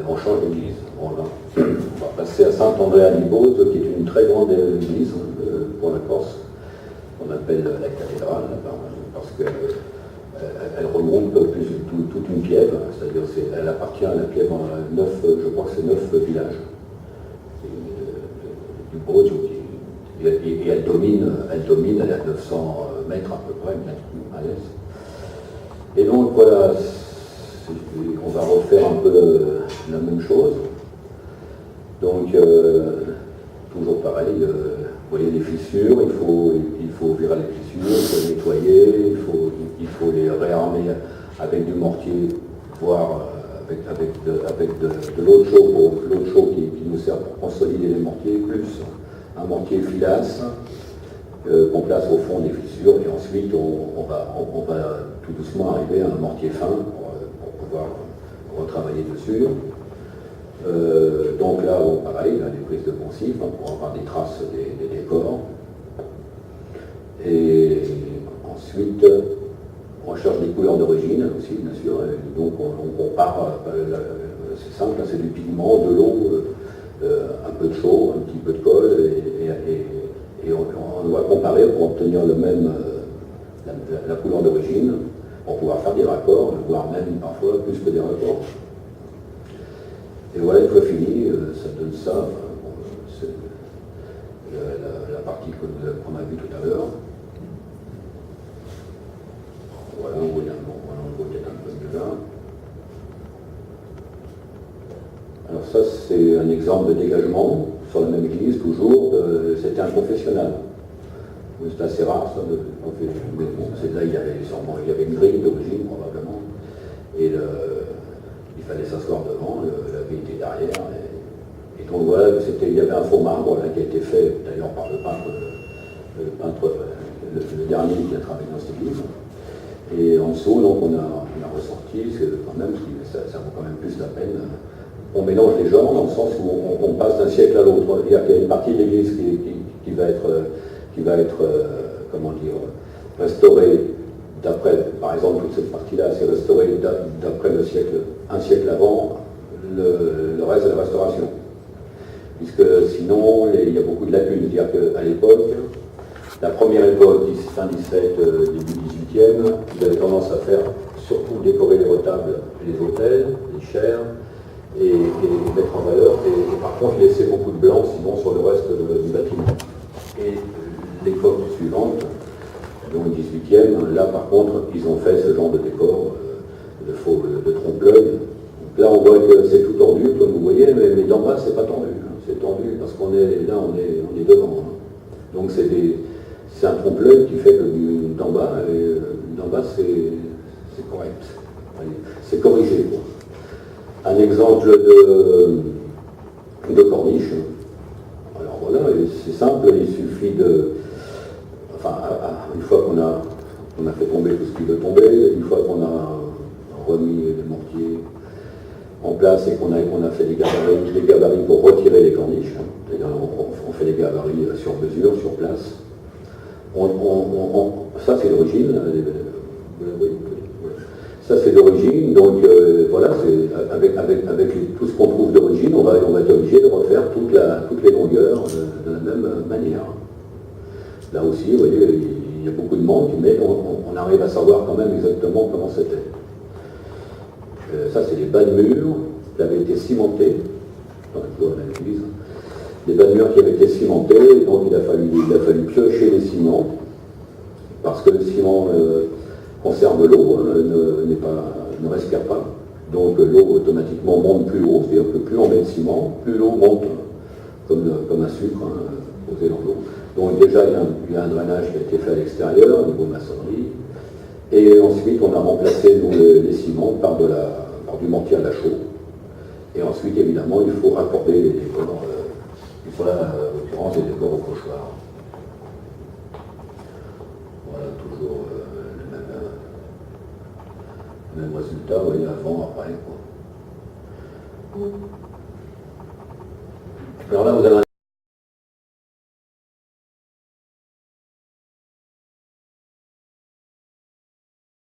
on change d'église. On va passer à Saint-André-à-Libose, qui est une très grande église pour la Corse, qu'on appelle la cathédrale, parce qu'elle regroupe toute une piève, c'est-à-dire elle appartient à la piève en 9, je crois que c'est 9 villages du Broz, et elle domine, elle est à 900 mètres à peu près, à l'est. Et donc voilà, on va refaire un peu la même chose. Donc, toujours pareil, vous voyez les fissures, il faut virer les fissures, il faut les nettoyer, il faut les réarmer avec du mortier, voire avec de l'eau chaude qui nous sert pour consolider les mortiers, plus un mortier filasse qu'on place au fond des fissures, et ensuite on va tout doucement arriver à un mortier fin pour pouvoir retravailler dessus. Donc là, pareil, des prises de poncifs pour avoir des traces des décors. Et ensuite, on cherche des couleurs d'origine aussi, bien sûr. Et donc on part, c'est simple, c'est du pigment, de l'eau, un peu de chaud, un petit peu de colle, et on doit comparer pour obtenir la couleur d'origine, pour pouvoir faire des raccords, voire même parfois plus que des raccords. Et voilà, une fois fini, ça donne ça, c'est la partie qu'on a vue tout à l'heure. Voilà, on voit peut-être un peu mieux là. Alors ça, c'est un exemple de dégagement sur la même église, toujours. C'était un confessionnal. C'est assez rare, ça, mais bon, c'est là, il y avait une grille d'origine, probablement. Et il fallait s'asseoir devant, la grille était derrière. Et donc voilà, il y avait un faux marbre là, qui a été fait, d'ailleurs, par le peintre, le dernier qui a travaillé dans cette église. Et en dessous, donc, on a ressorti, quand même, ça vaut quand même plus la peine. On mélange les genres dans le sens où on passe d'un siècle à l'autre. Il y a une partie de l'église qui va être comment dire, restaurée d'après, par exemple, toute cette partie-là, c'est restaurée d'après un siècle avant le reste de la restauration. Puisque sinon, il y a beaucoup de lacunes. C'est-à-dire qu'à l'époque, la première époque, fin 17, début 18e, ils avaient tendance à faire surtout décorer les retables, les autels, les chaires, et mettre en valeur, et par contre laisser beaucoup de blanc, sinon sur le reste du bâtiment. Et l'époque suivante, donc 18e, là par contre, ils ont fait ce genre de décor, de trompe-l'œil. Donc là on voit que c'est tout tordu, comme vous voyez, mais d'en bas c'est pas tendu. C'est tendu parce qu'on est là, on est devant. Donc c'est un trompe-l'œil qui fait que d'en bas, c'est correct. C'est corrigé, quoi. Un exemple de corniche. Alors voilà, c'est simple, il suffit une fois qu'on a fait tomber tout ce qui veut tomber, une fois qu'on a remis les mortiers en place et qu'on a fait des gabarits pour retirer les corniches, c'est-à-dire on fait des gabarits sur mesure, sur place. Ça c'est l'origine. Ça c'est d'origine, donc voilà, avec tout ce qu'on trouve d'origine, on va être obligé de refaire toutes les longueurs de la même manière. Là aussi, vous voyez, il y a beaucoup de manques, mais on arrive à savoir quand même exactement comment c'était. Ça c'est les bas de murs qui avaient été cimentés, toujours à l'église, des bas de murs qui avaient été cimentés, donc il a fallu piocher les ciments, parce que le ciment conserve l'eau, ne respire pas. Donc l'eau automatiquement monte plus haut, c'est-à-dire que plus on met de ciment, plus l'eau monte comme un sucre posé dans l'eau. Donc déjà il y a un drainage qui a été fait à l'extérieur au niveau maçonnerie. Et ensuite on a remplacé les ciments par du mortier à la chaux. Et ensuite évidemment il faut raccorder les décors, il faut là en l'occurrence les décors au clochoir. Voilà, toujours le même résultat, vous voyez, avant, après. Quoi. Alors là, vous avez